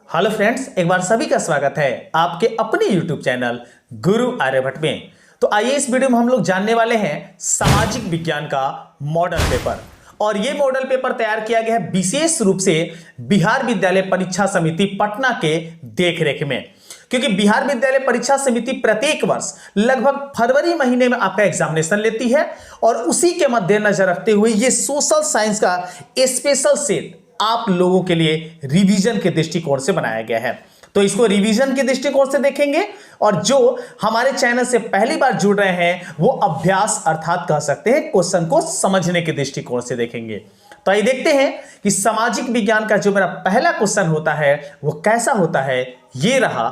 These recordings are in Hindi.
हेलो फ्रेंड्स, एक बार सभी का स्वागत है आपके अपने यूट्यूब चैनल गुरु आर्यभट्ट में। तो आइए इस वीडियो में हम लोग जानने वाले हैं सामाजिक विज्ञान का मॉडल पेपर। और ये मॉडल पेपर तैयार किया गया है विशेष रूप से बिहार विद्यालय परीक्षा समिति पटना के देखरेख में, क्योंकि बिहार विद्यालय परीक्षा समिति प्रत्येक वर्ष लगभग फरवरी महीने में आपका एग्जामिनेशन लेती है और उसी के मद्देनजर रखते हुए ये सोशल साइंस का स्पेशल सेट आप लोगों के लिए रिवीजन के दृष्टिकोण से बनाया गया है। तो इसको रिवीजन के दृष्टिकोण से देखेंगे और जो हमारे चैनल से पहली बार जुड़ रहे हैं वो अभ्यास अर्थात कह सकते हैं क्वेश्चन को समझने के दृष्टिकोण से देखेंगे। तो आइए देखते हैं कि सामाजिक विज्ञान का जो मेरा पहला क्वेश्चन होता है वो कैसा होता है। ये रहा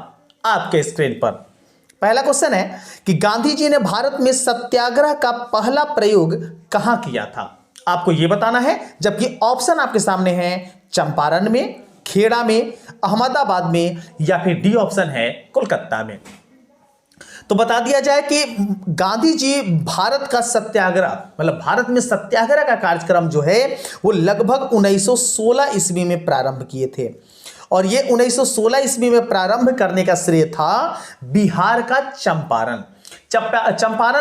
आपके स्क्रीन पर। पहला क्वेश्चन है कि गांधी जी ने भारत में सत्याग्रह का पहला प्रयोग कहां किया था। आपको यह बताना है, जबकि ऑप्शन आपके सामने है चंपारण में, खेड़ा में, अहमदाबाद में या फिर डी ऑप्शन है कोलकाता में। तो बता दिया जाए कि गांधी जी भारत का सत्याग्रह मतलब भारत में सत्याग्रह का कार्यक्रम जो है वो लगभग 1916 ईस्वी में प्रारंभ किए थे और ये 1916 ईस्वी में प्रारंभ करने का श्रेय था बिहार का चंपारण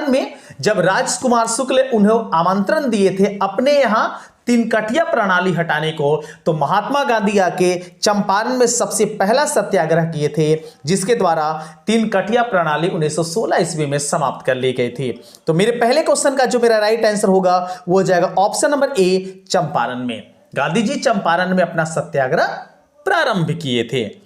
में जब राजकुमार शुक्ल उन्हें आमंत्रण दिए थे अपने यहां तीन कटिया प्रणाली हटाने को, तो महात्मा गांधी आके चंपारण में सबसे पहला सत्याग्रह किए थे जिसके द्वारा तीन कटिया प्रणाली 1916 ईस्वी में समाप्त कर ली गई थी। तो मेरे पहले क्वेश्चन का जो मेरा राइट आंसर होगा वो हो जाएगा ऑप्शन नंबर ए, चंपारण में। गांधी जी चंपारण में अपना सत्याग्रह प्रारंभ किए थे।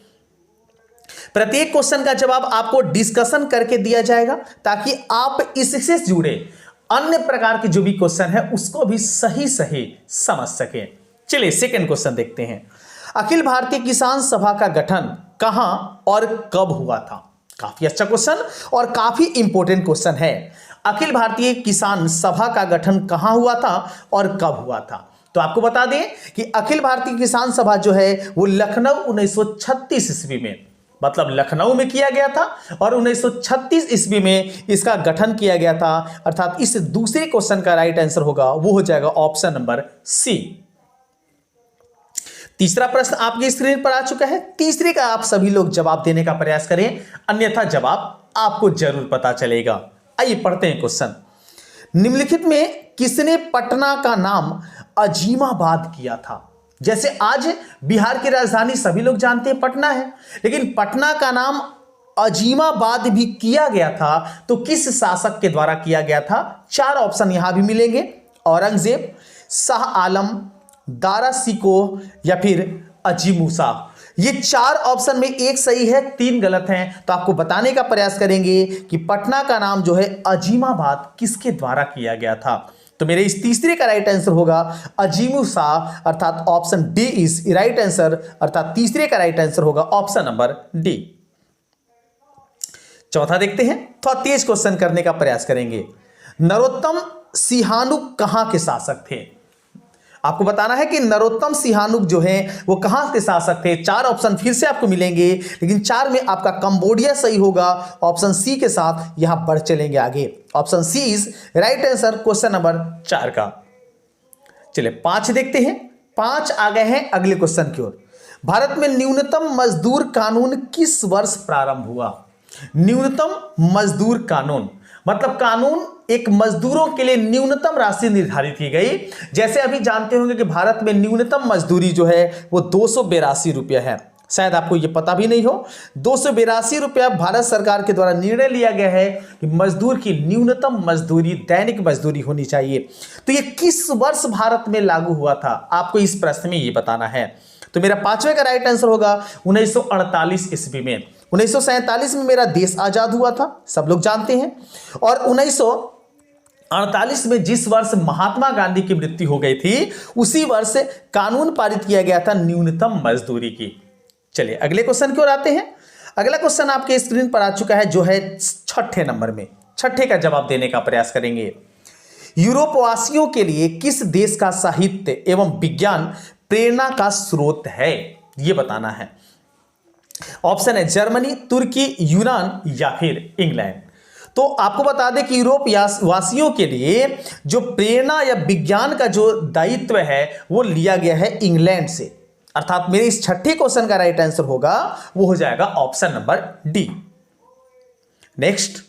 प्रत्येक क्वेश्चन का जवाब आपको डिस्कशन करके दिया जाएगा ताकि आप इससे जुड़े अन्य प्रकार के जो भी क्वेश्चन है उसको भी सही समझ सकें। चलिए सेकंड क्वेश्चन देखते हैं। अखिल भारतीय किसान सभा का गठन कहां और कब हुआ था। काफी अच्छा क्वेश्चन और काफी इंपॉर्टेंट क्वेश्चन है। अखिल भारतीय किसान सभा का गठन कहां हुआ था और कब हुआ था। तो आपको बता दें कि अखिल भारतीय किसान सभा जो है वो लखनऊ 1936 ईस्वी में, मतलब लखनऊ में किया गया था और 1936 ईस्वी में इसका गठन किया गया था। अर्थात इस दूसरे क्वेश्चन का राइट आंसर होगा वो हो जाएगा ऑप्शन नंबर सी। तीसरा प्रश्न आपकी स्क्रीन पर आ चुका है। तीसरे का आप सभी लोग जवाब देने का प्रयास करें, अन्यथा जवाब आपको जरूर पता चलेगा। आइए पढ़ते हैं क्वेश्चन। निम्नलिखित में किसने पटना का नाम अजीमाबाद किया था। जैसे आज बिहार की राजधानी सभी लोग जानते हैं पटना है, लेकिन पटना का नाम अजीमाबाद भी किया गया था तो किस शासक के द्वारा किया गया था। चार ऑप्शन यहां भी मिलेंगे, औरंगजेब, शाह आलम, दारा सिकोह या फिर अजीमुसा। ये चार ऑप्शन में एक सही है, तीन गलत हैं। तो आपको बताने का प्रयास करेंगे कि पटना का नाम जो है अजीमाबाद किसके द्वारा किया गया था। तो मेरे इस तीसरे का राइट आंसर होगा अजीमुसा, अर्थात option D is right answer, अर्थात तीसरे का राइट आंसर होगा ऑप्शन नंबर डी। चौथा देखते हैं, थोड़ा तेज क्वेश्चन करने का प्रयास करेंगे। नरोत्तम सिंहानुक कहां के शासक थे। आपको बताना है कि नरोत्तम सिंहानुक जो है वो कहां के शासक थे। चार ऑप्शन फिर से आपको मिलेंगे, लेकिन चार में आपका कंबोडिया सही होगा। ऑप्शन सी के साथ यहां बढ़ चलेंगे आगे। Option C is right answer question number 4 का। चलिए 5 देखते हैं। 5 आ गए हैं अगले क्वेश्चन की ओर। भारत में न्यूनतम मजदूर कानून किस वर्ष प्रारंभ हुआ। न्यूनतम मजदूर कानून मतलब कानून एक मजदूरों के लिए न्यूनतम राशि निर्धारित की गई। जैसे अभी जानते होंगे कि भारत में न्यूनतम मजदूरी जो है वो 282 रुपया है। शायद आपको ये पता भी नहीं हो, 282 रुपया भारत सरकार के द्वारा निर्णय लिया गया है कि मजदूर की न्यूनतम मजदूरी दैनिक मजदूरी होनी चाहिए। तो ये किस वर्ष भारत में लागू हुआ था, आपको इस प्रश्न में ये बताना है। तो मेरा 5वें का राइट आंसर होगा 1948 ईस्वी में। 1947 में मेरा देश आजाद हुआ था, सब लोग जानते हैं। और 1948 में जिस वर्ष महात्मा गांधी की मृत्यु हो गई थी उसी वर्ष कानून पारित किया गया था न्यूनतम मजदूरी की। चलिए अगले क्वेश्चन की ओर आते हैं। अगला क्वेश्चन आपके स्क्रीन पर आ चुका है जो है 6ठे नंबर में। 6ठे का जवाब देने का प्रयास करेंगे। यूरोप वासियों के लिए किस देश का साहित्य एवं विज्ञान प्रेरणा का स्रोत है, यह बताना है। ऑप्शन है जर्मनी, तुर्की, यूनान या फिर इंग्लैंड। तो आपको बता दें कि यूरोप वासियों के लिए जो प्रेरणा या विज्ञान का जो दायित्व है वो लिया गया है इंग्लैंड से। अर्थात मेरे इस छठे क्वेश्चन का राइट आंसर होगा वो हो जाएगा ऑप्शन नंबर डी। नेक्स्ट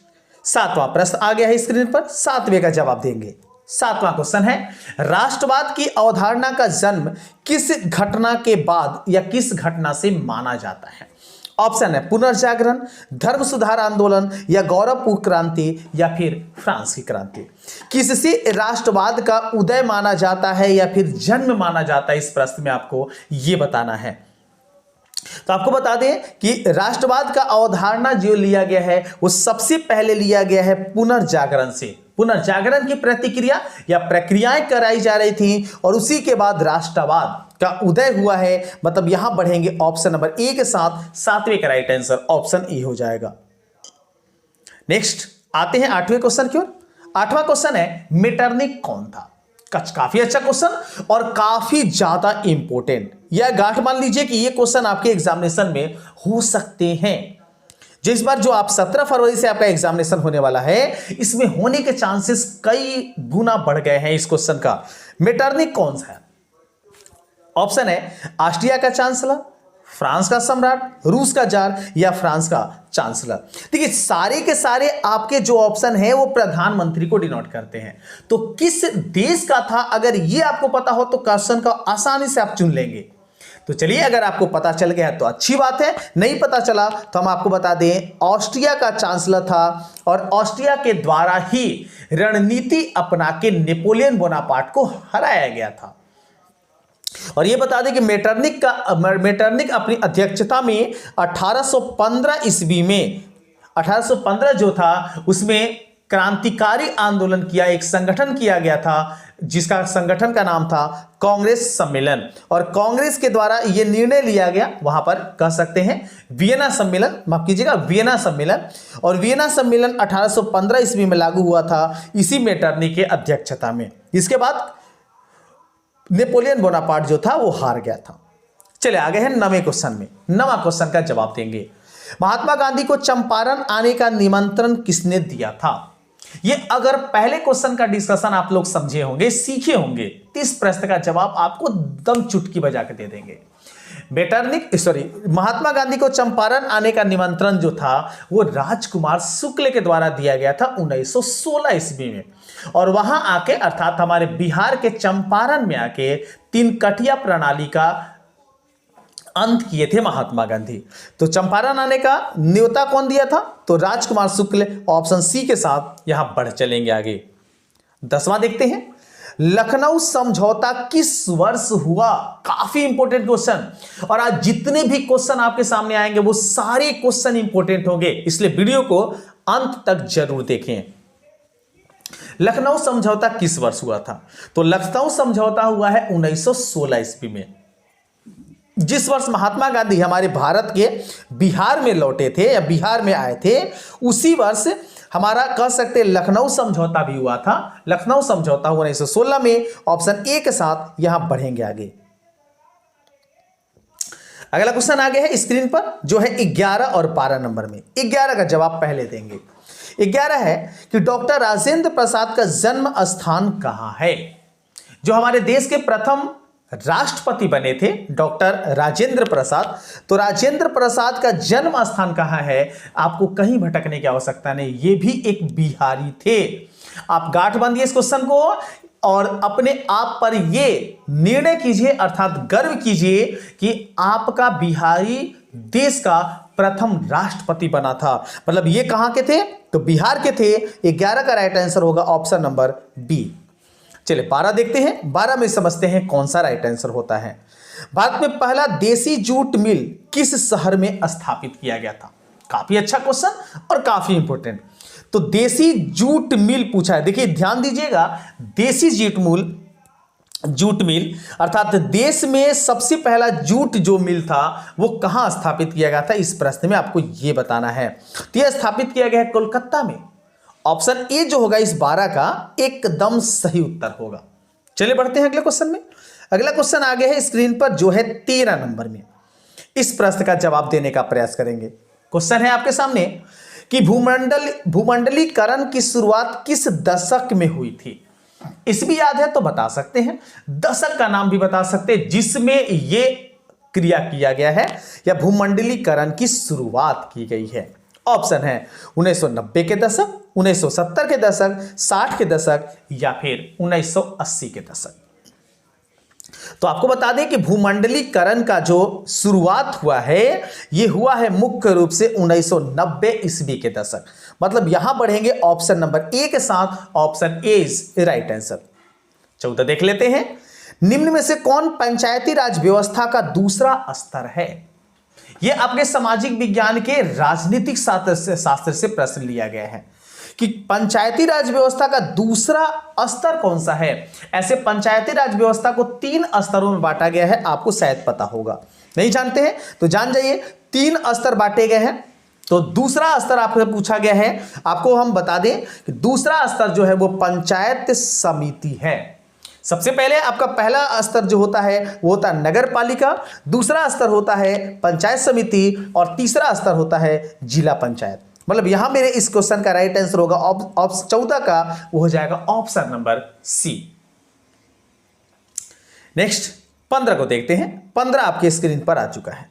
7वां प्रश्न आ गया है स्क्रीन पर, 7वें का जवाब देंगे। 7वां क्वेश्चन है, राष्ट्रवाद की अवधारणा का जन्म किस घटना के बाद या किस घटना से माना जाता है? ऑप्शन है पुनर्जागरण, धर्म सुधार आंदोलन या गौरवपूर्ण क्रांति या फिर फ्रांस की क्रांति। किससे राष्ट्रवाद का उदय माना जाता है या फिर जन्म माना जाता है, इस प्रश्न में आपको यह बताना है। तो आपको बता दें कि राष्ट्रवाद का अवधारणा जो लिया गया है वो सबसे पहले लिया गया है पुनर्जागरण से। पुनर्जागरण की प्रतिक्रिया या प्रक्रियाएं कराई जा रही थी और उसी के बाद राष्ट्रवाद का उदय हुआ है। मतलब यहां बढ़ेंगे ऑप्शन नंबर ए के साथ, 7वें का राइट आंसर ऑप्शन ए हो जाएगा। नेक्स्ट आते हैं 8वें क्वेश्चन की ओर। 8वां क्वेश्चन है, मेटरनिक कौन था? काफी अच्छा क्वेश्चन और काफी ज्यादा इंपॉर्टेंट। यह गांठ मान लीजिए कि यह क्वेश्चन आपके एग्जामिनेशन में हो सकते हैं। जिस बार जो आप 17 फरवरी से आपका एग्जामिनेशन होने वाला है, इसमें होने के चांसेस कई गुना बढ़ गए हैं इस क्वेश्चन का। मेटरनिक कौन सा है? ऑप्शन है ऑस्ट्रिया का चांसलर, फ्रांस का सम्राट, रूस का जार या फ्रांस का चांसलर। देखिए सारे के सारे आपके जो ऑप्शन है वो प्रधानमंत्री को डिनोट करते हैं। तो किस देश का था, अगर ये आपको पता हो तो क्वेश्चन का आसानी से आप चुन लेंगे। तो चलिए, अगर आपको पता चल गया तो अच्छी बात है, नहीं पता चला तो हम आपको बता दें ऑस्ट्रिया का चांसलर था और ऑस्ट्रिया के द्वारा ही रणनीति अपना के नेपोलियन बोनापार्ट को हराया गया था। और यह बता दें कि मेटरनिक अपनी अध्यक्षता में 1815 ईस्वी में 1815 जो था उसमें क्रांतिकारी आंदोलन किया, एक संगठन किया गया था जिसका संगठन का नाम था कांग्रेस सम्मेलन। और कांग्रेस के द्वारा यह निर्णय लिया गया, वहां पर कह सकते हैं वियना सम्मेलन, माफ कीजिएगा वियना सम्मेलन। और वियना सम्मेलन 1815 ईस्वी में लागू हुआ था इसी मेटरनिक के अध्यक्षता में। इसके बाद नेपोलियन बोनापार्ट जो था वो हार गया था। चले आगे हैं 9वें क्वेश्चन में। 9वां क्वेश्चन का जवाब देंगे, महात्मा गांधी को चंपारण आने का निमंत्रण किसने दिया था? ये अगर पहले क्वेश्चन का डिस्कशन आप लोग समझे होंगे, सीखे होंगे, तो इस प्रश्न का जवाब आपको दम चुटकी बजा के दे देंगे। महात्मा गांधी को चंपारण आने का निमंत्रण जो था वो राजकुमार शुक्ल के द्वारा दिया गया था 1916 ईस्वी में। और वहां आके अर्थात हमारे बिहार के चंपारण में आके 3 कठिया प्रणाली का अंत किए थे महात्मा गांधी। तो चंपारण आने का न्योता कौन दिया था? तो राजकुमार शुक्ल, ऑप्शन सी के साथ यहां बढ़ चलेंगे आगे। 10वां देखते हैं, लखनऊ समझौता किस वर्ष हुआ? काफी इंपॉर्टेंट क्वेश्चन, और आज जितने भी क्वेश्चन आपके सामने आएंगे वो सारे क्वेश्चन इंपॉर्टेंट होंगे, इसलिए वीडियो को अंत तक जरूर देखें। लखनऊ समझौता किस वर्ष हुआ था? तो लखनऊ समझौता हुआ है 1916 ईस्वी में। जिस वर्ष महात्मा गांधी हमारे भारत के बिहार में लौटे थे या बिहार में आए थे, उसी वर्ष हमारा कह सकते लखनऊ समझौता भी हुआ था। लखनऊ समझौता 1916 में, ऑप्शन ए के साथ यहां बढ़ेंगे आगे। अगला क्वेश्चन आ गया है स्क्रीन पर, जो है 11 और 12 नंबर में। 11 का जवाब पहले देंगे। 11 है कि डॉक्टर राजेंद्र प्रसाद का जन्म स्थान कहां है? जो हमारे देश के प्रथम राष्ट्रपति बने थे डॉक्टर राजेंद्र प्रसाद, तो राजेंद्र प्रसाद का जन्म स्थान कहां है? आपको कहीं भटकने की आवश्यकता नहीं, ये भी एक बिहारी थे। आप गांठ बांधिए इस क्वेश्चन को और अपने आप पर ये निर्णय कीजिए, अर्थात गर्व कीजिए कि आपका बिहारी देश का प्रथम राष्ट्रपति बना था। मतलब ये कहां के थे? तो बिहार के थे। 11 का राइट आंसर होगा ऑप्शन नंबर बी। चलिए 12 देखते हैं। 12 में समझते हैं कौन सा राइट आंसर होता है। भारत में पहला देसी जूट मिल किस शहर में स्थापित किया गया था? काफी अच्छा क्वेश्चन और काफी इंपॉर्टेंट। तो देसी जूट मिल पूछा है। देखिए ध्यान दीजिएगा, देसी जूट मिल अर्थात देश में सबसे पहला जूट जो मिल था वो कहां स्थापित किया गया था, इस प्रश्न में आपको यह बताना है। तो यह स्थापित किया गया है कोलकाता में। ऑप्शन ए जो होगा इस 12 का एकदम सही उत्तर होगा। चलिए बढ़ते हैं अगले क्वेश्चन में। अगला क्वेश्चन आ गया है स्क्रीन पर, जो है 13 नंबर में। इस प्रश्न का जवाब देने का प्रयास करेंगे। क्वेश्चन है आपके सामने कि भूमंडलीकरण की शुरुआत किस दशक में हुई थी? इस भी याद है तो बता सकते हैं, दशक का नाम भी बता सकते हैं जिसमें ये क्रिया किया गया है या भूमंडलीकरण की शुरुआत की गई है? ऑप्शन है 1990 के दशक, 1970 के दशक, 60 के दशक या फिर 1980 के दशक। तो आपको बता दें कि भूमंडलीकरण का जो शुरुआत हुआ है यह हुआ है मुख्य रूप से 1990 ईस्वी के दशक। मतलब यहां बढ़ेंगे ऑप्शन नंबर ए के साथ, option A is right answer. 14 देख लेते हैं, निम्न में से कौन पंचायती राज व्यवस्था का दूसरा स्तर है? यह आपके सामाजिक विज्ञान के राजनीतिक शास्त्र से प्रश्न लिया गया है कि पंचायती राज व्यवस्था का दूसरा स्तर कौन सा है। ऐसे पंचायती राज व्यवस्था को 3 स्तरों में बांटा गया है, आपको शायद पता होगा। नहीं जानते हैं तो जान जाइए, 3 स्तर बांटे गए हैं। तो दूसरा स्तर आपसे पूछा गया है, आपको हम बता दें कि दूसरा स्तर जो है वो पंचायत समिति है। सबसे पहले आपका पहला स्तर जो होता है वो होता है नगर पालिका, दूसरा स्तर होता है पंचायत समिति और तीसरा स्तर होता है जिला पंचायत। मतलब यहां मेरे इस क्वेश्चन का राइट आंसर होगा ऑप्शन 14 का, वो हो जाएगा ऑप्शन नंबर सी। नेक्स्ट 15 को देखते हैं। 15 आपके स्क्रीन पर आ चुका है।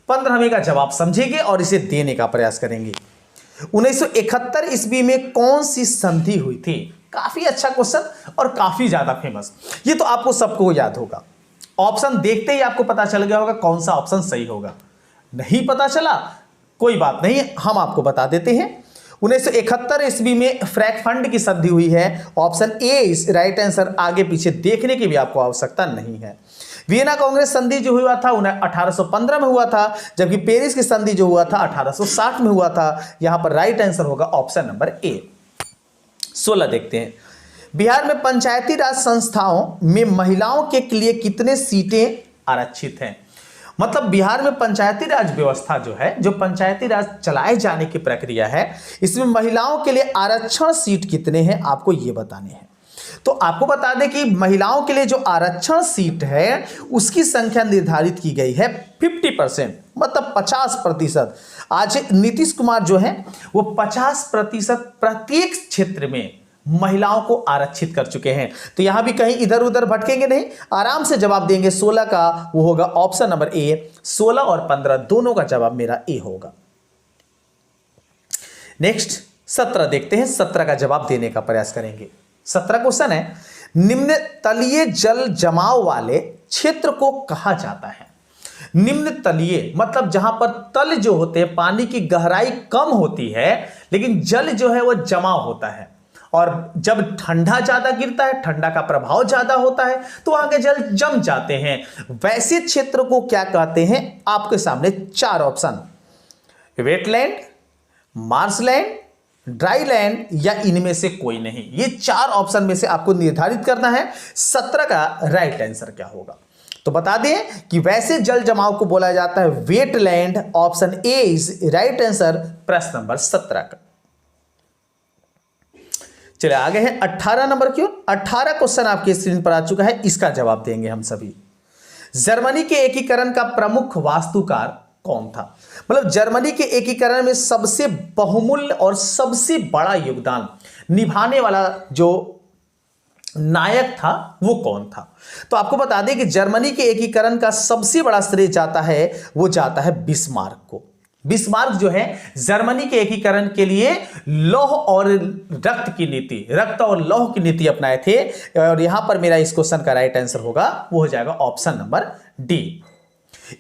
15वें का जवाब समझेंगे और इसे देने का प्रयास करेंगे। 1971 ईस्वी में कौन सी संधि हुई थी? काफी अच्छा क्वेश्चन और काफी ज्यादा फेमस। ये तो आपको सबको याद होगा। ऑप्शन देखते ही आपको पता चल गया होगा कौन सा ऑप्शन सही होगा। नहीं पता चला कोई बात नहीं, हम आपको बता देते हैं। 1971 ईस्वी में फ्रैंक फंड की संधि हुई है। Option A is right answer. आगे पीछे देखने की भी आपको आवश्यकता नहीं है। वियना कांग्रेस संधि जो हुआ था 1815 में हुआ था, जबकि पेरिस की संधि जो हुआ था 1860 में हुआ था। यहां पर राइट आंसर होगा ऑप्शन नंबर ए। 16 देखते हैं, बिहार में पंचायती राज संस्थाओं में महिलाओं के लिए कितने सीटें आरक्षित हैं? मतलब बिहार में पंचायती राज व्यवस्था जो है, जो पंचायती राज चलाए जाने की प्रक्रिया है, इसमें महिलाओं के लिए आरक्षण सीट कितने हैं आपको ये बताने हैं। तो आपको बता दें कि महिलाओं के लिए जो आरक्षण सीट है उसकी संख्या निर्धारित की गई है 50%, मतलब 50%। आज नीतीश कुमार जो है वो 50% प्रत्येक क्षेत्र में महिलाओं को आरक्षित कर चुके हैं। तो यहां भी कहीं इधर उधर भटकेंगे नहीं, आराम से जवाब देंगे। 16 का वो होगा ऑप्शन नंबर ए। 16 और 15 दोनों का जवाब मेरा ए होगा। नेक्स्ट 17 देखते हैं, 17 का जवाब देने का प्रयास करेंगे। 17 क्वेश्चन है, निम्न तलीय जल जमाव वाले क्षेत्र को कहा जाता है? निम्न तलीय मतलब जहां पर तल जो होते हैं, पानी की गहराई कम होती है लेकिन जल जो है वो जमा होता है, और जब ठंडा ज्यादा गिरता है, ठंडा का प्रभाव ज्यादा होता है तो वहां के जल जम जाते हैं। वैसे क्षेत्र को क्या कहते हैं? आपके सामने 4 option, wetland, marshland, dry land या इनमें से कोई नहीं। ये 4 ऑप्शन में से आपको निर्धारित करना है 17 का राइट आंसर क्या होगा। तो बता दें कि वैसे जल जमाव को बोला जाता है wetland. Option A is right answer प्रश्न नंबर 17 का। चलिए आगे है 18 नंबर क्यों। 18 क्वेश्चन आपके स्क्रीन पर आ चुका है, इसका जवाब देंगे हम सभी। जर्मनी के एकीकरण का प्रमुख वास्तुकार कौन था? मतलब जर्मनी के एकीकरण में सबसे बहुमूल्य और सबसे बड़ा योगदान निभाने वाला जो नायक था वो कौन था? तो आपको बता दें कि जर्मनी के एकीकरण का सबसे बड़ा श्रेय जाता है, वो जाता है बिस्मार्क को। बिस्मार्क जो है जर्मनी के एकीकरण के लिए लौह और रक्त की नीति, रक्त और लौह की नीति अपनाए थे। और यहां पर मेरा इस क्वेश्चन का राइट आंसर होगा, वो हो जाएगा ऑप्शन नंबर डी।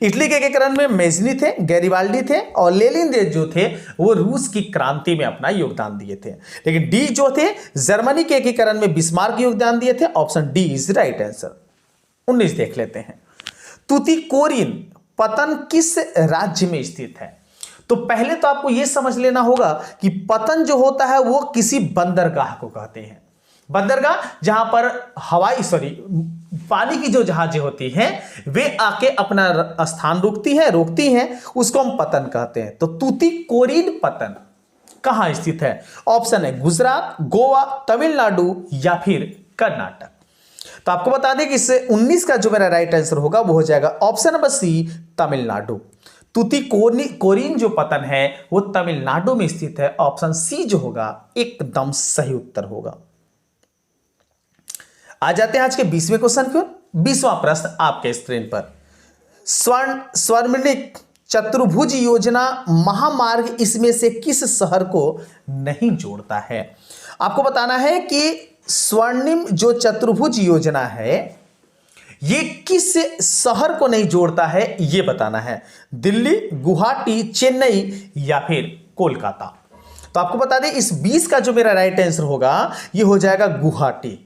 इटली के एकीकरण में मेजनी थे, गैरिबाल्डी थे और लेनिन जो थे वो रूस की क्रांति में अपना योगदान दिए थे। लेकिन डी जो थे जर्मनी के एकीकरण में बिस्मार्क योगदान दिए थे। Option D is right answer. 19 देख लेते हैं, तुतीकोरिन पतन किस राज्य में स्थित है? तो पहले तो आपको यह समझ लेना होगा कि पतन जो होता है वो किसी बंदरगाह को कहते हैं। बंदरगाह जहां पर पानी की जो जहाजें होती हैं वे आके अपना स्थान रोकती हैं, उसको हम पतन कहते हैं। तो तुतीकोरिन पतन कहां स्थित है? ऑप्शन है गुजरात, गोवा, तमिलनाडु या फिर कर्नाटक। तो आपको बता दें कि इससे 19 का जो मेरा राइट आंसर होगा वो हो जाएगा option number C, Tamil Nadu. Tuticorin जो पतन है वो तमिलनाडु में स्थित है। ऑप्शन सी जो होगा एकदम सही उत्तर होगा। आ जाते हैं आज के 20वें क्वेश्चन की ओर। 20वां प्रश्न आपके स्क्रीन पर। स्वर्णिक चतुर्भुज योजना महामार्ग इसमें से किस शहर को नहीं जोड़ता है? आपको बताना है कि स्वर्णिम जो चतुर्भुज योजना है ये किस शहर को नहीं जोड़ता है, ये बताना है। दिल्ली, गुवाहाटी, चेन्नई या फिर कोलकाता। तो आपको बता दें इस 20 का जो मेरा राइट आंसर होगा ये हो जाएगा गुवाहाटी।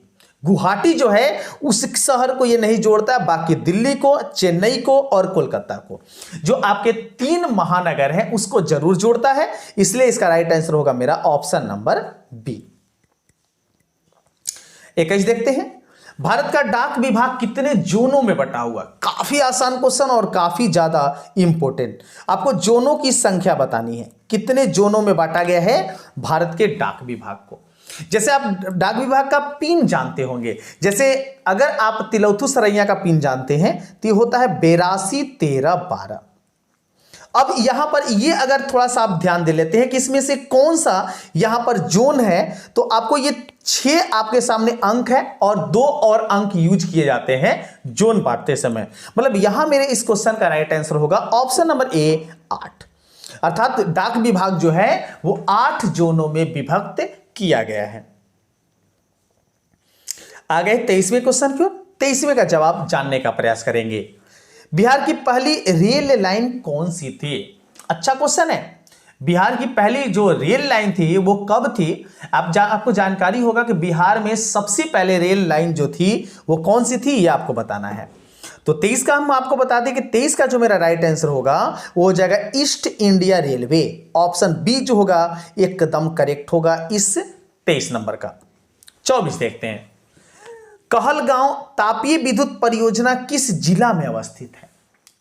गुवाहाटी जो है उस शहर को ये नहीं जोड़ता है, बाकी दिल्ली को, चेन्नई को और कोलकाता को, जो आपके 3 महानगर हैं उसको जरूर जोड़ता है। इसलिए इसका राइट आंसर होगा मेरा ऑप्शन नंबर बी। 21 देखते हैं, भारत का डाक विभाग कितने जोनों में बटा हुआ? काफी आसान क्वेश्चन और काफी ज्यादा इंपॉर्टेंट। आपको जोनों की संख्या बतानी है, कितने जोनों में बांटा गया है भारत के डाक विभाग को। जैसे आप डाक विभाग का पिन जानते होंगे, जैसे अगर आप तिलौथू सरैया का पिन जानते हैं तो ये होता है 82 13 12। अब यहां पर ये अगर थोड़ा सा आप ध्यान दे लेते हैं कि इसमें से कौन सा यहां पर जोन है, तो आपको ये 6 आपके सामने अंक है और 2 और अंक यूज किए जाते हैं जोन बांटते समय। मतलब यहां मेरे इस क्वेश्चन का राइट आंसर होगा ऑप्शन नंबर ए 8। अर्थात डाक विभाग जो है वो 8 जोनों में विभक्त किया गया है। आ गए 23वें क्वेश्चन की ओर। 23वें का जवाब जानने का प्रयास करेंगे। बिहार की पहली रेल लाइन कौन सी थी? अच्छा क्वेश्चन है। बिहार की पहली जो रेल लाइन थी वो कब थी? आपको जानकारी होगा कि बिहार में सबसे पहले रेल लाइन जो थी वो कौन सी थी, ये आपको बताना है। तो 23 का हम आपको बता दें कि 23 का जो मेरा राइट आंसर होगा वो हो जाएगा East India Railway. Option B जो होगा एकदम करेक्ट होगा इस 23 नंबर का। 24 देखते हैं, कहलगांव तापीय विद्युत परियोजना किस जिला में अवस्थित है?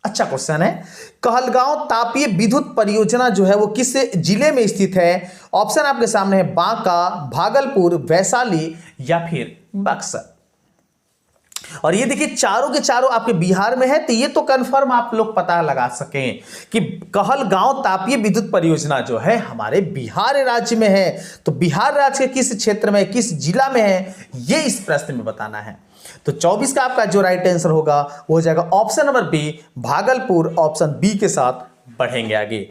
अच्छा क्वेश्चन है। कहलगांव तापीय विद्युत परियोजना जो है वो किस जिले में स्थित है? ऑप्शन आपके सामने है बांका, भागलपुर, वैशाली या फिर बक्सर। और ये देखिए चारों के चारों आपके बिहार में है, तो ये तो कंफर्म आप लोग पता लगा सकें कि कहलगांव तापीय विद्युत परियोजना जो है हमारे बिहार राज्य में है। तो बिहार राज्य के किस क्षेत्र में, किस जिला में है, ये इस प्रश्न में बताना है। तो 24 का आपका जो राइट आंसर होगा वो हो जाएगा option number B Bhagalpur. Option B के साथ बढ़ेंगे आगे।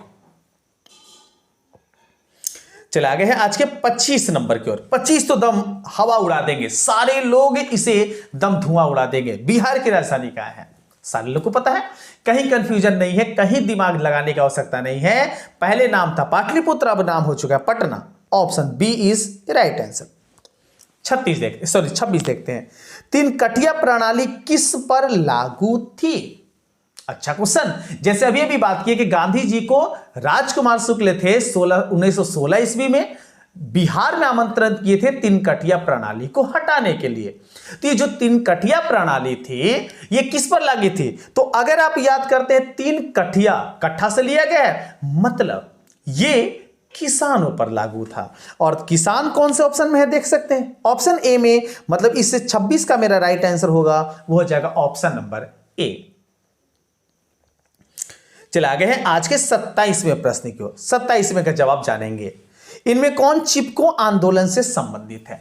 चले आगे हैं आज के 25 नंबर की ओर। 25 तो दम हवा उड़ा देंगे, सारे लोग इसे दम धुआं उड़ा देंगे। बिहार की राजधानी क्या है? सारे लोग को पता है, कहीं कंफ्यूजन नहीं है, कहीं दिमाग लगाने की आवश्यकता नहीं है। पहले नाम था पाटलिपुत्र, अब नाम हो चुका है Patna. Option B is right answer. 26 देखते हैं, 3 कटिया प्रणाली किस पर लागू थी? अच्छा क्वेश्चन। जैसे अभी बात की कि गांधी जी को राजकुमार शुक्ल थे 1916 ईस्वी में बिहार में आमंत्रित किए थे 3 कटिया प्रणाली को हटाने के लिए। तो ये जो 3 कटिया प्रणाली थी ये किस पर लागू थी? तो अगर आप याद करते हैं 3 कटिया कट्ठा से लिया गया है, मतलब ये किसानों पर लागू था। और किसान कौन से ऑप्शन में है देख सकते हैं, ऑप्शन ए में, मतलब इससे 26 का मेरा राइट आंसर होगा वो हो जाएगा ऑप्शन नंबर ए। चले आगे हैं आज के 27वें प्रश्न की ओर। 27वें का जवाब जानेंगे। इनमें कौन चिपको आंदोलन से संबंधित है?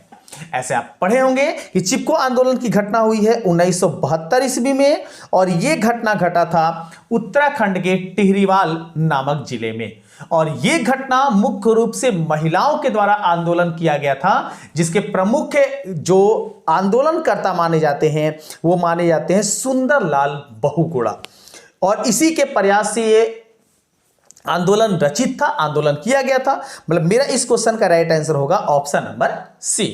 ऐसे आप पढ़े होंगे कि चिपको आंदोलन की घटना हुई है 1972 ईस्वी में और यह घटना घटा था उत्तराखंड के टिहरीवाल नामक जिले में। और यह घटना मुख्य रूप से महिलाओं के द्वारा आंदोलन किया गया था, जिसके प्रमुख जो आंदोलनकर्ता माने जाते हैं वो माने जाते हैं सुंदरलाल बहुगुणा। और इसी के प्रयास से ये आंदोलन रचित था, आंदोलन किया गया था। मतलब मेरा इस क्वेश्चन का राइट आंसर होगा ऑप्शन नंबर सी।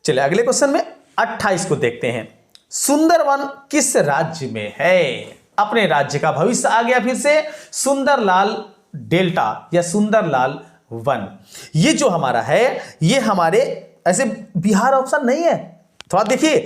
चलिए अगले क्वेश्चन में 28 को देखते हैं। सुंदरवन किस राज्य में है? अपने राज्य का भविष्य आ गया फिर से, सुंदरलाल डेल्टा या सुंदरलाल वन। ये जो हमारा है ये हमारे ऐसे बिहार ऑप्शन नहीं है। थोड़ा देखिए,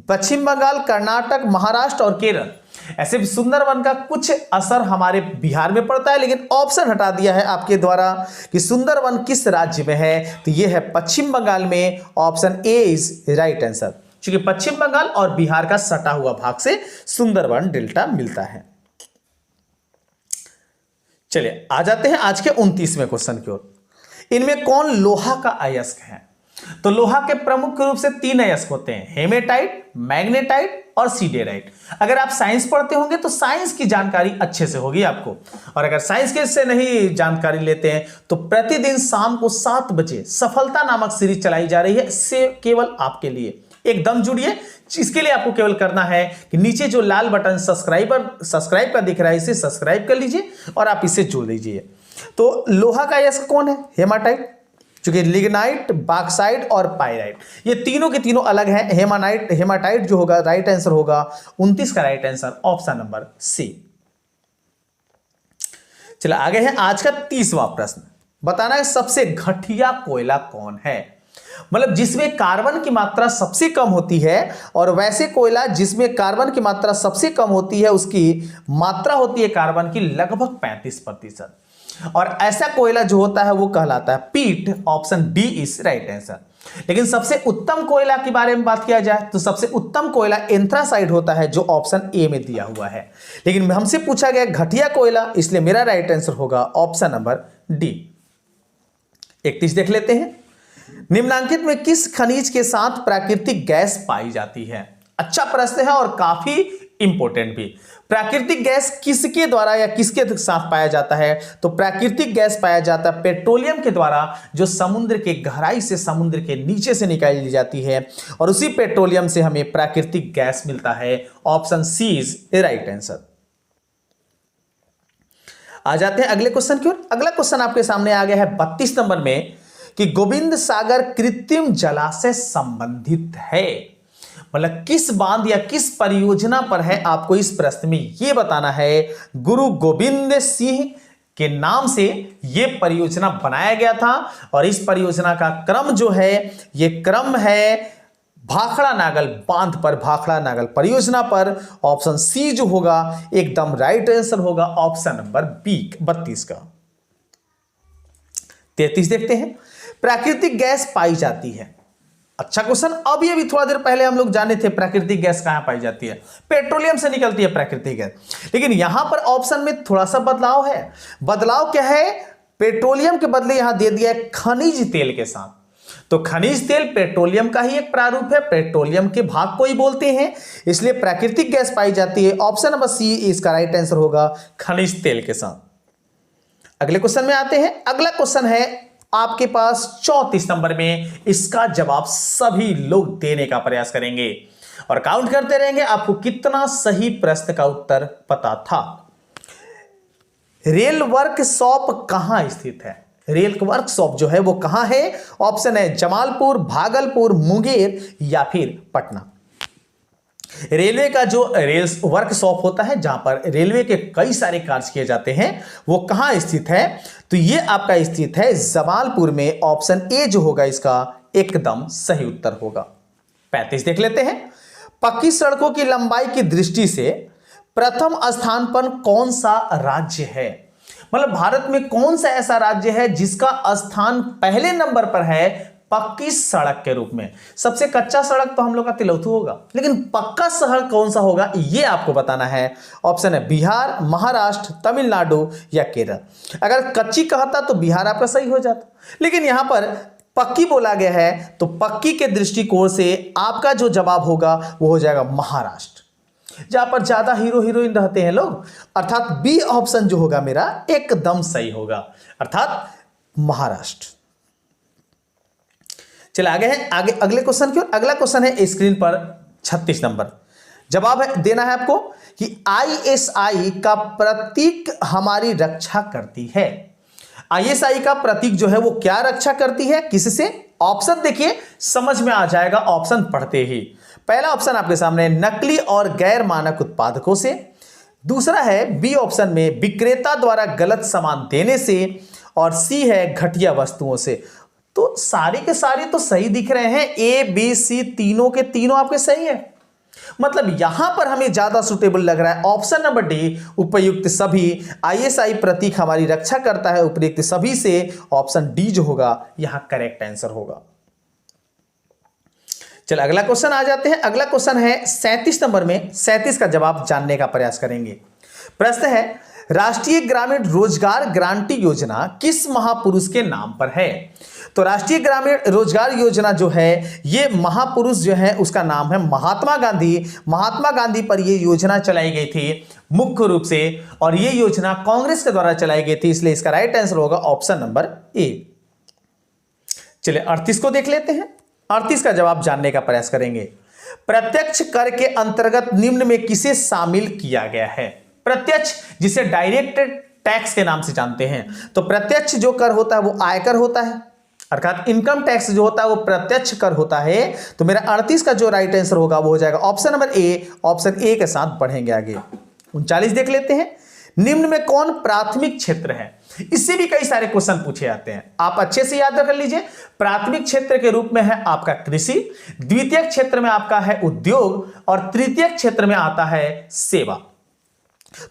पश्चिम बंगाल, कर्नाटक, महाराष्ट्र और केरल, ऐसे सुंदरवन का कुछ असर हमारे बिहार में पड़ता है, लेकिन ऑप्शन हटा दिया है आपके द्वारा कि सुंदरवन किस राज्य में है, तो यह है पश्चिम बंगाल में। Option A is right answer, क्योंकि पश्चिम बंगाल और बिहार का सटा हुआ भाग से सुंदरवन डेल्टा मिलता है। चलिए आ जाते हैं आज के 29वें क्वेश्चन की ओर। इनमें कौन लोहा का अयस्क है? तो लोहा के प्रमुख रूप से 3 अयस्क होते हैं, हेमेटाइट, मैग्नेटाइट और सी डे राइट। अगर आप साइंस पढ़ते होंगे तो साइंस की जानकारी अच्छे से होगी आपको, और अगर साइंस के से नहीं जानकारी लेते हैं तो प्रतिदिन शाम को 7 बजे सफलता नामक सीरीज चलाई जा रही है, इससे केवल आपके लिए। एकदम जुड़िए, इसके लिए आपको केवल करना है कि नीचे जो लाल बटन सब्सक्राइब का दिख रहा है इसे सब्सक्राइब कर लीजिए और आप इसे जोड़ लीजिए। तो लोहा का यस्क कौन है? हेमाटाइट, क्योंकि लिग्नाइट, बॉक्साइट और पाइराइट ये तीनों के तीनों अलग हैं। हेमाटाइट जो होगा राइट आंसर होगा 29 का right answer option number C. चलो आगे है आज का 30वां प्रश्न। बताना है सबसे घटिया कोयला कौन है, मतलब जिसमें कार्बन की मात्रा सबसे कम होती है, और वैसे कोयला जिसमें कार्बन की मात्रा सबसे कम होती है उसकी मात्रा होती है कार्बन की लगभग 35%, और ऐसा कोयला जो होता है वो कहलाता है पीट। Option D is right answer. लेकिन सबसे उत्तम कोयला के बारे में बात किया जाए तो सबसे उत्तम कोयला एंथ्रासाइट होता है, जो ऑप्शन ए में दिया हुआ है। लेकिन हमसे पूछा गया घटिया कोयला, इसलिए मेरा राइट आंसर होगा ऑप्शन नंबर डी। 31 देख लेते हैं। निम्नांकित में किस खनिज के साथ प्राकृतिक गैस पाई जाती है? अच्छा प्रश्न है और काफी इंपॉर्टेंट भी। प्राकृतिक गैस किसके द्वारा या किसके साथ पाया जाता है? तो प्राकृतिक गैस पाया जाता है पेट्रोलियम के द्वारा, जो समुद्र के गहराई से, समुद्र के नीचे से निकाली जाती है, और उसी पेट्रोलियम से हमें प्राकृतिक गैस मिलता है। Option C is right answer. आ जाते हैं अगले क्वेश्चन की ओर। अगला क्वेश्चन आपके सामने आ गया है 32 नंबर में कि गोविंद सागर कृत्रिम जलाशय संबंधित है, मतलब किस बांध या किस परियोजना पर है, आपको इस प्रश्न में यह बताना है। गुरु गोविंद सिंह के नाम से यह परियोजना बनाया गया था, और इस परियोजना का क्रम जो है यह क्रम है भाखड़ा नागल बांध पर, भाखड़ा नागल परियोजना पर। ऑप्शन सी जो होगा एकदम राइट आंसर होगा ऑप्शन नंबर बी 32 का। 33 देखते हैं। प्राकृतिक गैस पाई जाती है। अच्छा क्वेश्चन। अब ये भी थोड़ा देर पहले हम लोग जाने थे प्राकृतिक गैस कहां पाई जाती है, पेट्रोलियम से निकलती है प्राकृतिक गैस। लेकिन यहां पर ऑप्शन में थोड़ा सा बदलाव है। बदलाव क्या है? पेट्रोलियम के बदले यहां दे दिया है खनिज तेल के साथ। तो खनिज तेल पेट्रोलियम का ही एक प्रारूप है, पेट्रोलियम के भाग को ही बोलते हैं, इसलिए प्राकृतिक गैस पाई जाती है। ऑप्शन नंबर सी इसका राइट आंसर होगा खनिज तेल के साथ। अगले क्वेश्चन में आते हैं। अगला क्वेश्चन है आपके पास 34 नंबर में। इसका जवाब सभी लोग देने का प्रयास करेंगे और काउंट करते रहेंगे आपको कितना सही प्रश्न का उत्तर पता था। रेल वर्कशॉप कहां स्थित है? रेल वर्कशॉप जो है वो कहां है? ऑप्शन है जमालपुर, भागलपुर, मुंगेर या फिर पटना। रेलवे का जो रेल वर्कशॉप होता है जहां पर रेलवे के कई सारे कार्य किए जाते हैं, वो कहां स्थित है? तो ये आपका स्थित है जमालपुर में। ऑप्शन ए जो होगा इसका एकदम सही उत्तर होगा। 35 देख लेते हैं। पक्की सड़कों की लंबाई की दृष्टि से प्रथम स्थान पर कौन सा राज्य है? मतलब भारत में कौन सा ऐसा राज्य है जिसका स्थान पहले नंबर पर है पक्की सड़क के रूप में? सबसे कच्चा सड़क तो हम लोग का तिलौथू होगा, लेकिन पक्का सड़क कौन सा होगा ये आपको बताना है। ऑप्शन है बिहार, महाराष्ट्र, तमिलनाडु या केरल। अगर कच्ची कहता तो बिहार आपका सही हो जाता, लेकिन यहां पर पक्की बोला गया है, तो पक्की के दृष्टिकोण से आपका जो जवाब होगा वो हो जाएगा महाराष्ट्र, जहां पर ज्यादा हीरो हीरोइन रहते हैं लोग। अर्थात बी ऑप्शन जो होगा मेरा एकदम सही होगा, अर्थात महाराष्ट्र। चलिए आगे है, आगे अगले क्वेश्चन की ओर। अगला क्वेश्चन है स्क्रीन पर 36 नंबर। जवाब देना है आपको कि ISI का प्रतीक हमारी रक्षा करती है। ISI का प्रतीक जो है वो क्या रक्षा करती है, किससे? ऑप्शन देखिए समझ में आ जाएगा ऑप्शन पढ़ते ही। पहला ऑप्शन आपके सामने नकली और गैर मानक उत्पादकों से। दूसरा है बी ऑप्शन में विक्रेता द्वारा गलत सामान देने से, और सी है घटिया वस्तुओं से। तो सारी के सारी तो सही दिख रहे हैं, ए बी सी तीनों के तीनों आपके सही है। मतलब यहां पर हमें ज्यादा सुटेबल लग रहा है ऑप्शन नंबर डी, उपयुक्त सभी। ISI प्रतीक हमारी रक्षा करता है उपयुक्त सभी से। ऑप्शन डी जो होगा यहां करेक्ट आंसर होगा। चल अगला क्वेश्चन आ जाते हैं। अगला क्वेश्चन है 37 नंबर में। 37 का जवाब जानने का प्रयास करेंगे। प्रश्न है राष्ट्रीय ग्रामीण रोजगार गारंटी योजना किस महापुरुष के नाम पर है? तो राष्ट्रीय ग्रामीण रोजगार योजना जो है ये महापुरुष जो है उसका नाम है महात्मा गांधी। महात्मा गांधी पर ये योजना चलाई गई थी मुख्य रूप से, और ये योजना कांग्रेस के द्वारा चलाई गई थी, इसलिए इसका राइट आंसर होगा ऑप्शन नंबर ए। चलिए 38 को देख लेते हैं। 38 का जवाब जानने का प्रयास करेंगे। प्रत्यक्ष कर के अंतर्गत निम्न में किसे शामिल किया गया है? प्रत्यक्ष जिसे डायरेक्ट टैक्स के नाम से जानते हैं, तो प्रत्यक्ष जो कर होता है वो आयकर होता है, अर्थात इनकम टैक्स जो होता है वो प्रत्यक्ष कर होता है। तो मेरा 38 का जो राइट आंसर होगा वो हो जाएगा option number A. Option A के साथ बढ़ेंगे आगे। 39 देख लेते हैं। निम्न में कौन प्राथमिक क्षेत्र है? इससे भी कई सारे क्वेश्चन पूछे जाते हैं, आप अच्छे से याद कर लीजिए। प्राथमिक क्षेत्र के रूप में है आपका कृषि, द्वितीय क्षेत्र में आपका है उद्योग, और तृतीय क्षेत्र में आता है सेवा।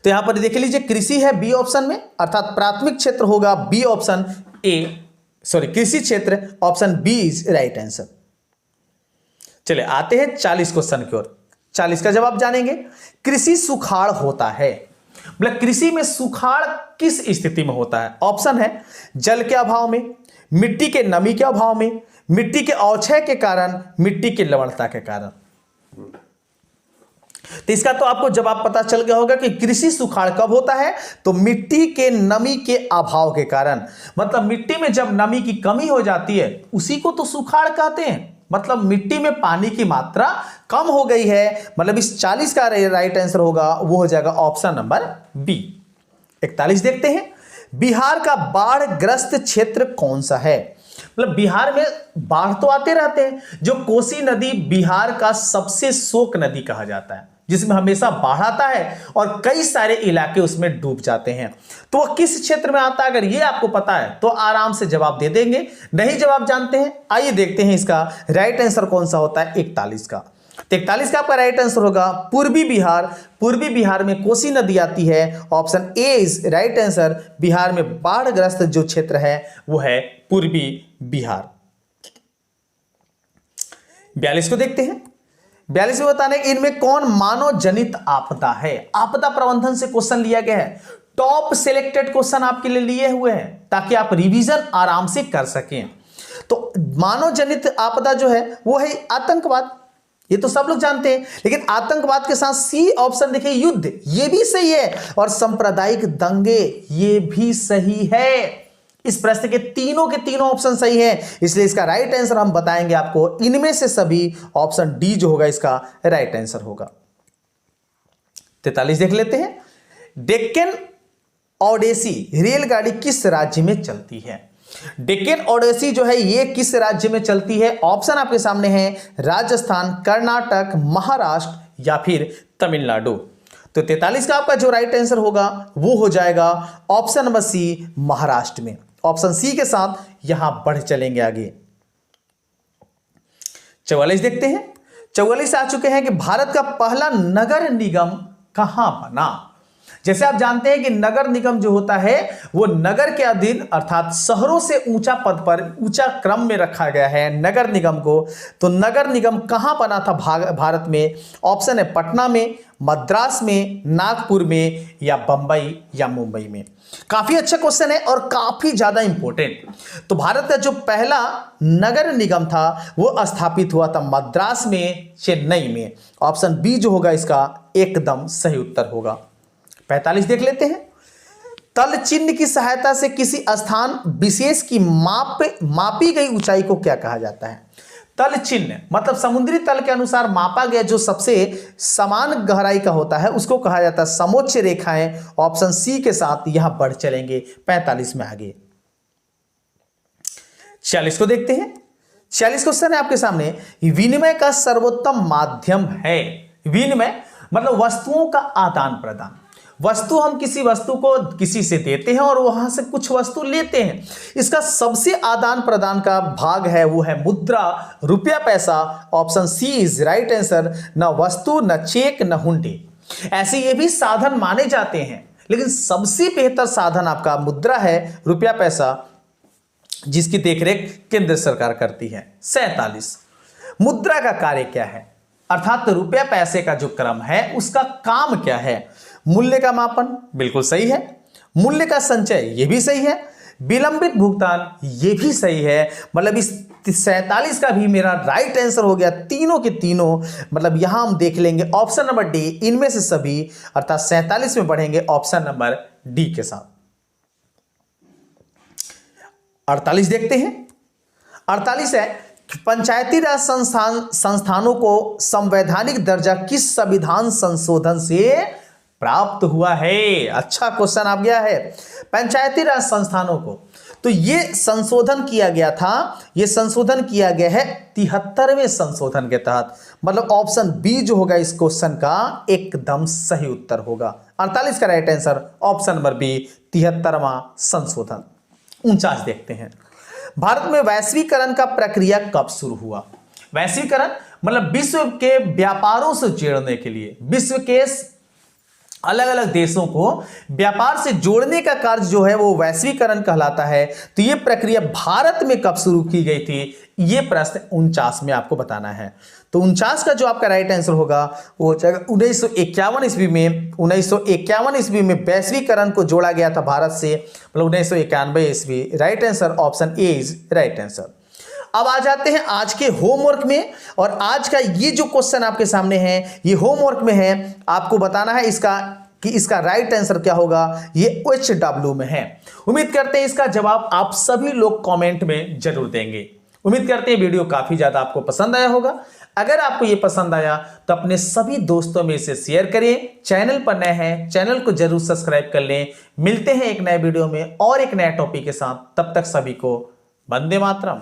तो यहां पर देख लीजिए कृषि है बी ऑप्शन में, अर्थात प्राथमिक क्षेत्र होगा बी ऑप्शन ए, सॉरी कृषि क्षेत्र, option B is right answer. चलिए आते हैं 40 क्वेश्चन की ओर। 40 का जवाब जानेंगे। कृषि सुखाड़ होता है, मतलब कृषि में सुखाड़ किस स्थिति में होता है? ऑप्शन है जल के अभाव में, मिट्टी के नमी के अभाव में, मिट्टी के अवक्षय के कारण, मिट्टी की लवणता के कारण। तो इसका तो आपको जवाब पता चल गया होगा कि कृषि सुखाड़ कब होता है, तो मिट्टी के नमी के अभाव के कारण। मतलब मिट्टी में जब नमी की कमी हो जाती है उसी को तो सुखाड़ कहते हैं। मतलब मिट्टी में पानी की मात्रा कम हो गई है, मतलब इस 40 का राइट आंसर होगा वो हो जाएगा ऑप्शन नंबर बी। 41 देखते हैं। बिहार का बाढ़ ग्रस्त क्षेत्र कौन सा है? मतलब बिहार में बाढ़ तो आते रहते हैं, जो कोसी नदी बिहार का सबसे शोक नदी कहा जाता है, जिसमें हमेशा बाढ़ आता है और कई सारे इलाके उसमें डूब जाते हैं। तो वह किस क्षेत्र में आता है? अगर ये आपको पता है तो आराम से जवाब दे देंगे। नहीं जवाब जानते हैं, आइए देखते हैं इसका राइट आंसर कौन सा होता है 41 का। तो 41 का आपका राइट आंसर होगा पूर्वी बिहार। पूर्वी बिहार में कोसी नदी आती है, option A is right answer. Bihar में बाढ़ग्रस्त जो क्षेत्र है वो है पूर्वी बिहार। 42 को देखते हैं। 42 में बताने इनमें कौन मानव जनित आपदा है? आपदा प्रबंधन से क्वेश्चन लिया गया है। टॉप सिलेक्टेड क्वेश्चन आपके लिए लिए हुए हैं ताकि आप रिवीजन आराम से कर सकें। तो मानव जनित आपदा जो है वो है आतंकवाद, ये तो सब लोग जानते हैं, लेकिन आतंकवाद के साथ सी ऑप्शन देखिए युद्ध, ये भी सही है, और सांप्रदायिक दंगे ये भी सही है। इस प्रश्न के तीनों ऑप्शन सही है, इसलिए इसका राइट आंसर हम बताएंगे आपको। इनमें से सभी ऑप्शन डी जो होगा इसका राइट आंसर होगा। 43 देख लेते हैं। डेक्कन ओडेसी रेलगाड़ी किस राज्य में चलती है? डेक्कन ओडेसी जो है ये किस राज्य में चलती है? ऑप्शन आपके सामने है राजस्थान, कर्नाटक, महाराष्ट्र या फिर तमिलनाडु। तो 43 का आपका जो राइट आंसर होगा वो हो जाएगा ऑप्शन नंबर सी, महाराष्ट्र में। ऑप्शन सी के साथ यहां बढ़ चलेंगे आगे। 44 देखते हैं। 44 आ चुके हैं कि भारत का पहला नगर निगम कहां बना? जैसे आप जानते हैं कि नगर निगम जो होता है वो नगर के अधीन, अर्थात शहरों से ऊंचा पद पर ऊंचा क्रम में रखा गया है नगर निगम को। तो नगर निगम कहां बना था भारत में? ऑप्शन है पटना में, मद्रास में, नागपुर में या बंबई या मुंबई में। काफी अच्छा क्वेश्चन है और काफी ज्यादा इंपॉर्टेंट। तो भारत का जो पहला नगर निगम था वो स्थापित हुआ था मद्रास में, चेन्नई में। ऑप्शन बी जो होगा इसका एकदम सही उत्तर होगा। 45 देख लेते हैं। तल चिन्ह की सहायता से किसी स्थान विशेष की मापी गई ऊंचाई को क्या कहा जाता है? तल चिन्ह मतलब समुद्री तल के अनुसार मापा गया जो सबसे समान गहराई का होता है उसको कहा जाता है समोच्च रेखाएं। ऑप्शन सी के साथ यहां बढ़ चलेंगे 45 में आगे। 46 को देखते हैं। 46 क्वेश्चन है आपके सामने। विनिमय का सर्वोत्तम माध्यम है। विनिमय मतलब वस्तुओं का आदान प्रदान। वस्तु, हम किसी वस्तु को किसी से देते हैं और वहां से कुछ वस्तु लेते हैं। इसका सबसे आदान प्रदान का भाग है वो है मुद्रा, रुपया, पैसा। Option C is right answer. न वस्तु, न चेक, न हुंडी। ऐसे ये भी साधन माने जाते हैं, लेकिन सबसे बेहतर साधन आपका मुद्रा है, रुपया पैसा, जिसकी देखरेख केंद्र सरकार करती है। 47 मुद्रा का कार्य क्या है? अर्थात रुपया पैसे का जो क्रम है उसका काम क्या है? मूल्य का मापन, बिल्कुल सही है। मूल्य का संचय, यह भी सही है। विलंबित भुगतान, ये भी सही है। मतलब इस 47 का भी मेरा राइट आंसर हो गया, तीनों के तीनों। मतलब यहां हम देख लेंगे ऑप्शन नंबर डी, इनमें से सभी, अर्थात 47 में बढ़ेंगे ऑप्शन नंबर डी के साथ। 48 देखते हैं। 48 है, पंचायती राज संस्थानों को संवैधानिक दर्जा किस संविधान संशोधन से प्राप्त हुआ है? अच्छा क्वेश्चन आ गया है। पंचायती राज संस्थानों को तो ये संशोधन किया गया था, ये संशोधन किया गया है 73वें संशोधन के तहत। मतलब ऑप्शन बी जो होगा इस क्वेश्चन का एकदम सही उत्तर होगा। 48 का right answer option number B, 73वां संशोधन। 49 देखते हैं। भारत में वैश्वीकरण का प्रक्रिया कब शुरू हुआ? वैश्वीकरण मतलब विश्व के व्यापारों से जोड़ने के लिए, विश्व के अलग अलग देशों को व्यापार से जोड़ने का कार्य जो है वो वैश्वीकरण कहलाता है। तो ये प्रक्रिया भारत में कब शुरू की गई थी, ये प्रश्न 49 में आपको बताना है। तो 49 का जो आपका राइट आंसर होगा वो हो जाएगा 1951 ईस्वी में। 1951 ईस्वी में वैश्वीकरण को जोड़ा गया था भारत से, मतलब 1991 ईस्वी। Right answer option A is right answer. अब आ जाते हैं आज के होमवर्क में, और आज का ये जो क्वेश्चन आपके सामने है ये होमवर्क में है। आपको बताना है इसका राइट आंसर क्या होगा। ये HW में है। उम्मीद करते हैं इसका जवाब आप सभी लोग कमेंट में जरूर देंगे। उम्मीद करते हैं वीडियो काफी ज्यादा आपको पसंद आया होगा। अगर आपको ये पसंद आया तो अपने सभी दोस्तों में इसे शेयर करें। चैनल पर नए हैं, चैनल को जरूर सब्सक्राइब कर लें। मिलते हैं एक नए वीडियो में और एक नए टॉपिक के साथ। तब तक सभी को वंदे मातरम।